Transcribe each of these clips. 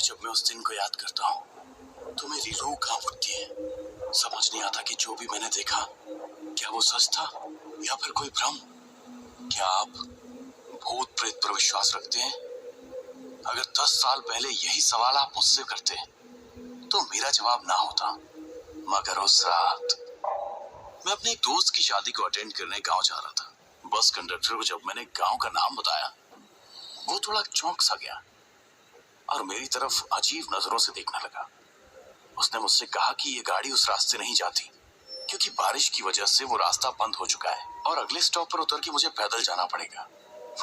कभी जब मैं उस दिन को याद करता हूँ तो मेरी रूह कांप उठती है। समझ नहीं आता कि जो भी मैंने देखा क्या वो सच था या फिर कोई भ्रम। क्या आप भूत प्रेत पर विश्वास रखते हैं? अगर 10 साल पहले यही सवाल आप मुझसे करते तो मेरा जवाब ना होता। मगर उस रात मैं अपने एक दोस्त की शादी को अटेंड करने गांव जा रहा था। बस कंडक्टर को जब मैंने गांव का नाम बताया वो थोड़ा चौंक सा गया और मेरी तरफ अजीब नजरों से देखने लगा। उसने मुझसे कहा कि ये गाड़ी उस रास्ते नहीं जाती क्योंकि बारिश की वजह से वो रास्ता बंद हो चुका है और अगले स्टॉप पर उतर के मुझे पैदल जाना पड़ेगा।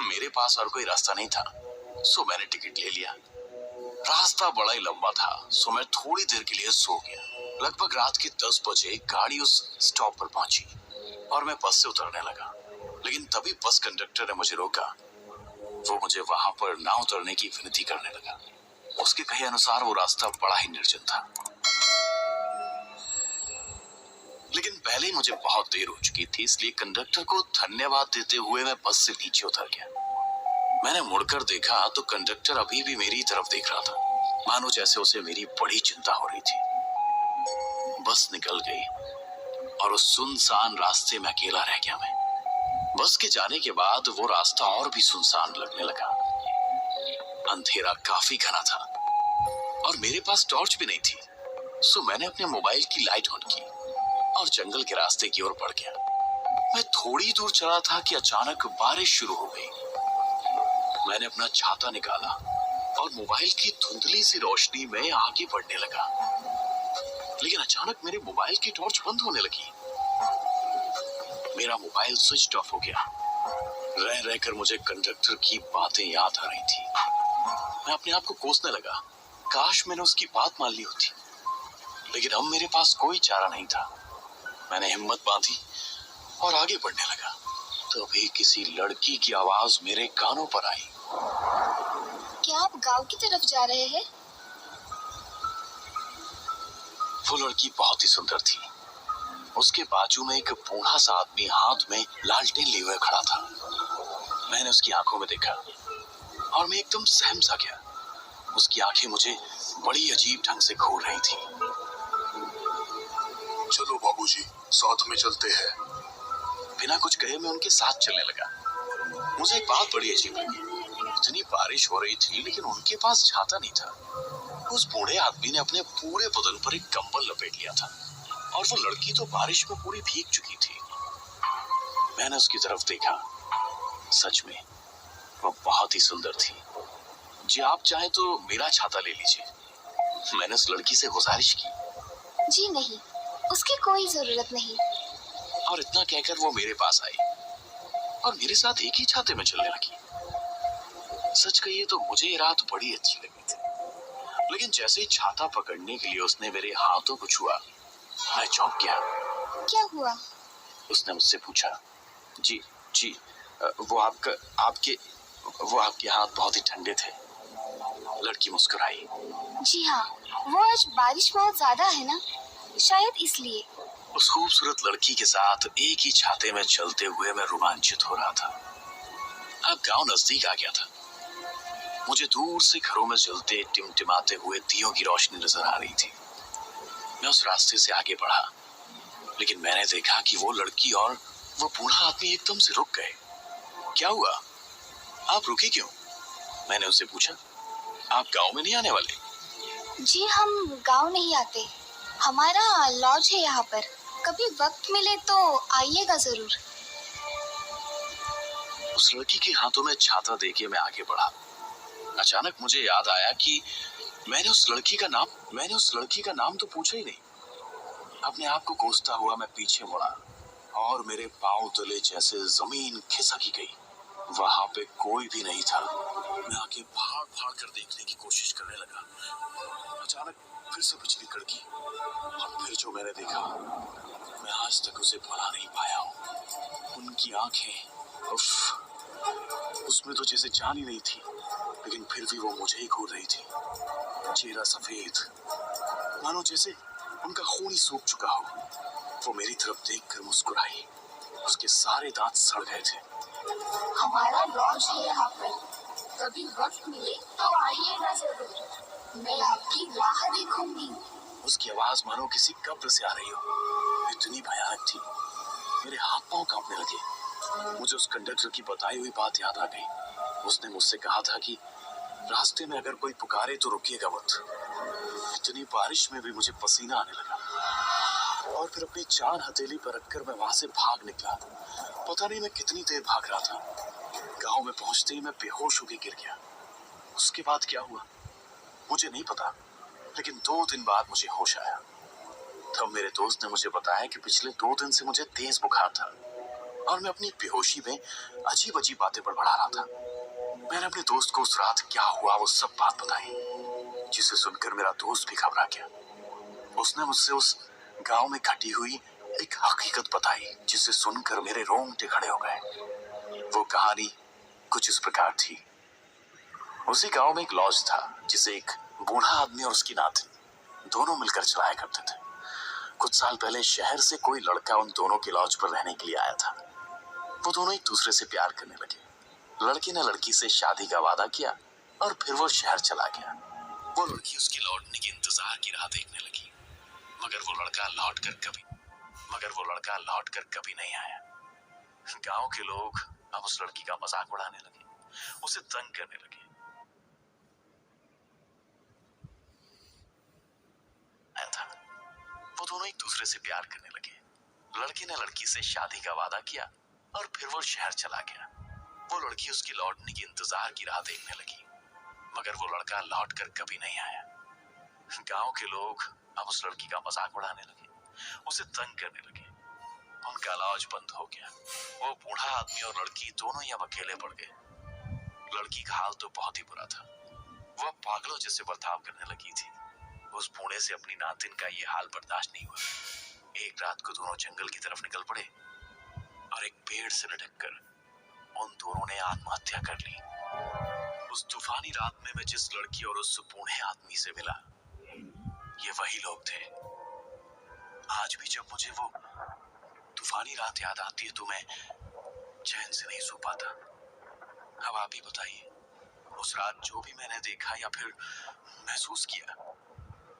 मेरे पास और कोई रास्ता नहीं था, सो मैंने टिकट ले लिया। रास्ता बड़ा ही लंबा था, सो मैं थोड़ी देर के लिए सो गया। लगभग रात के 10 बजे गाड़ी उस स्टॉप पर पहुंची और मैं बस से उतरने लगा, लेकिन तभी बस कंडक्टर ने मुझे रोका। वो मुझे वहां पर ना उतरने की विनती करने लगा। उसके कहे अनुसार वो रास्ता बड़ा ही निर्जन था, लेकिन पहले ही मुझे बहुत देर हो चुकी थी, इसलिए कंडक्टर को धन्यवाद देते हुए मैं बस से नीचे उतर गया। मैंने मुड़कर देखा तो कंडक्टर अभी भी मेरी तरफ देख रहा था, मानो जैसे उसे मेरी बड़ी चिंता हो रही थी। बस निकल गई और उस सुनसान रास्ते में अकेला रह गया मैं। बस के जाने के बाद वो रास्ता और भी सुनसान लगने लगा। अंधेरा काफी घना था और मेरे पास टॉर्च भी नहीं थी, सो मैंने अपने मोबाइल की लाइट ऑन की और जंगल के रास्ते की ओर बढ़ गया। मैं थोड़ी दूर चला था कि अचानक बारिश शुरू हो गई। मैंने अपना छाता निकाला और मोबाइल की धुंधली सी रोशनी में आगे बढ़ने लगा, लेकिन अचानक मेरे मोबाइल की टॉर्च बंद होने लगी। मेरा मोबाइल स्विच ऑफ हो गया। रह रहकर मुझे कंडक्टर की बातें याद आ रही थी। मैं अपने आप को कोसने लगा, काश मैंने उसकी बात मान ली होती, लेकिन अब मेरे पास कोई चारा नहीं था। मैंने हिम्मत बांधी और आगे बढ़ने लगा। तभी किसी लड़की की आवाज मेरे कानों पर आई। क्या आप गांव की तरफ जा रहे हैं? वो लड़की बहुत ही सुंदर थी। उसके बाजू में एक बूढ़ा सा आदमी हाथ में लालटेन लिए हुए खड़ा था। मैंने उसकी आंखों में देखा और मैं एकदम सहम सा गया। उसकी आंखें मुझे बड़ी अजीब ढंग से घूर रही थी। चलो बाबूजी, साथ में चलते हैं। बिना कुछ कहे मैं उनके साथ चलने लगा। मुझे एक बात बड़ी अजीब लगी। इतनी बारिश हो रही थी लेकिन उनके पास छाता नहीं था। उस बूढ़े आदमी ने अपने पूरे बदन पर एक कंबल लपेट लिया था और वो लड़की तो बारिश में पूरी भीग चुकी थी। मैंने उसकी तरफ देखा। सच में वो बहुत ही सुंदर थी। जी आप चाहे तो मेरा छाता ले लीजिए। मैंने उस लड़की से गुजारिश की। जी नहीं, उसकी कोई जरूरत नहीं। और इतना कहकर वो मेरे पास आई और मेरे साथ एक ही छाते में चलने लगी। सच कहिए तो मुझे ये रात बड़ी अच्छी लगी थी, लेकिन जैसे ही छाता पकड़ने के लिए उसने मेरे हाथों को छुआ, मैं चौंक गया। क्या हुआ? उसने मुझसे पूछा। जी जी वो आपके हाथ बहुत ही ठंडे थे। लड़की मुस्कुराई। जी हाँ, वो आज बारिश बहुत ज्यादा है ना, शायद इसलिए। उस खूबसूरत लड़की के साथ एक ही छाते में चलते हुए मैं रोमांचित हो रहा था। अब गांव नजदीक आ गया था। मुझे दूर से घरों में जलते टिमटिमाते हुए दियों की रोशनी नजर आ रही थी। मैं उस रास्ते से आगे बढ़ा, लेकिन मैंने देखा कि वो लड़की और वो बूढ़ा आदमी एकदम से रुक गए। क्या हुआ? आप रुके क्यों? मैंने उससे पूछा। आप गांव में नहीं आने वाले? जी हम गांव नहीं आते, हमारा लॉज है यहाँ पर। कभी वक्त मिले तो आइएगा जरूर। उस लड़की के हाथों में छाता देके मैं आगे बढ़ा। अचानक मुझे याद आया कि मैंने उस लड़की का नाम तो पूछा ही नहीं। अपने आप को कोसता हुआ मैं पीछे मुड़ा और मेरे पांव तले जैसे जमीन खिसक गई। वहां पे कोई भी नहीं था। मैं आगे फाड़ फाड़ कर देखने की कोशिश करने लगा। अचानक फिर से बिजली कड़की और फिर जो मैंने देखा, मैं आज तक उसे भुला नहीं पाया हूँ। उनकी आंखें, उफ, उसमें तो जैसे जान ही नहीं थी, लेकिन फिर भी वो मुझे ही घूर रही थी। चेहरा सफेद, मानो जैसे उनका खून ही सूख चुका हो। वो मेरी तरफ देखकर मुस्कुराई। उसके सारे दांत सड़ गए थे। हमारा लॉज है यहाँ पर, कभी वक्त मिले तो आइएगा जरूर। मैं आपकी राह देखूंगी। उसकी आवाज मानो किसी कब्र से आ रही हो, इतनी भयानक थी। मेरे हाथ पांव कांपने लगे। मुझे उस कंडक्टर की बताई हुई बात याद आ गई। उसने मुझसे कहा था कि रास्ते में अगर कोई पुकारे तो रुकिएगा मत। इतनी बारिश में भी मुझे पसीना आने लगा और फिर अपनी जान हथेली पर रखकर मैं वहां से भाग निकला। पता नहीं मैं कितनी देर भाग रहा था। गांव में पहुंचते ही मैं बेहोश होकर गिर गया। उसके बाद क्या हुआ मुझे नहीं पता, लेकिन 2 दिन बाद मुझे होश आया। तब मेरे दोस्त ने मुझे बताया कि पिछले 2 दिन से मुझे तेज बुखार था और मैं अपनी बेहोशी में अजीब अजीब बातें बड़बड़ा रहा था। मैंने अपने दोस्त को उस रात क्या हुआ वो सब बात बताई, जिसे सुनकर मेरा दोस्त भी घबरा गया। उसने मुझसे उस गांव में घटी हुई एक हकीकत बताई, जिसे सुनकर मेरे रोंगटे खड़े हो गए। वो कहानी कुछ इस प्रकार थी। उसी गांव में एक लॉज था, जिसे एक बूढ़ा आदमी और उसकी नातिन दोनों मिलकर चलाया करते थे। कुछ साल पहले शहर से कोई लड़का उन दोनों के लॉज पर रहने के लिए आया था। वो दोनों एक दूसरे से प्यार करने लगे। लड़की ने लड़की से शादी का वादा किया और फिर वो शहर चला गया। वो लड़की उसके लौटने के इंतजार की राह देखने लगी, मगर वो लड़का लौट कर कभी नहीं आया। गांव के लोग अब उस लड़की का मजाक उड़ाने लगे, उसे तंग करने लगे। आया था। वो दोनों एक दूसरे से प्यार करने लगे। लड़की ने लड़की से शादी का वादा किया और फिर वो शहर चला गया। वो लड़की उसके लौटने के इंतजार की राह देखने लगी, मगर वो लड़का लौट कर कभी नहीं आया। गांव के लोग अब उस लड़की का मजाक उड़ाने लगे, उसे तंग करने लगे। उनका इलाज बंद हो गया। वो बूढ़ा आदमी और लड़की दोनों ही अब अकेले पड़ गए। लड़की का हाल तो बहुत ही बुरा था। वो पागलों जैसे बर्ताव करने लगी थी। उस बूढ़े से अपनी नातिन का ये हाल बर्दाश्त नहीं हुआ। एक रात को दोनों जंगल की तरफ निकल पड़े और एक पेड़ से लटककर उन दोनों ने आत्महत्या कर ली। उस तूफानी रात में मैं जिस लड़की और उस बूढ़े आदमी से मिला, ये वही लोग थे। आज भी जब मुझे वो तूफानी रात याद आती है तो मैं चैन से नहीं सो पाता। अब आप ही बताइए, उस रात जो भी मैंने देखा या फिर महसूस किया,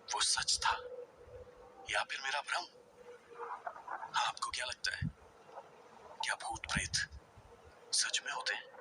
वो सच था या फिर मेरा भ्रम? आपको क्या लगता है, क्या भूत प्रेत सच में होते हैं?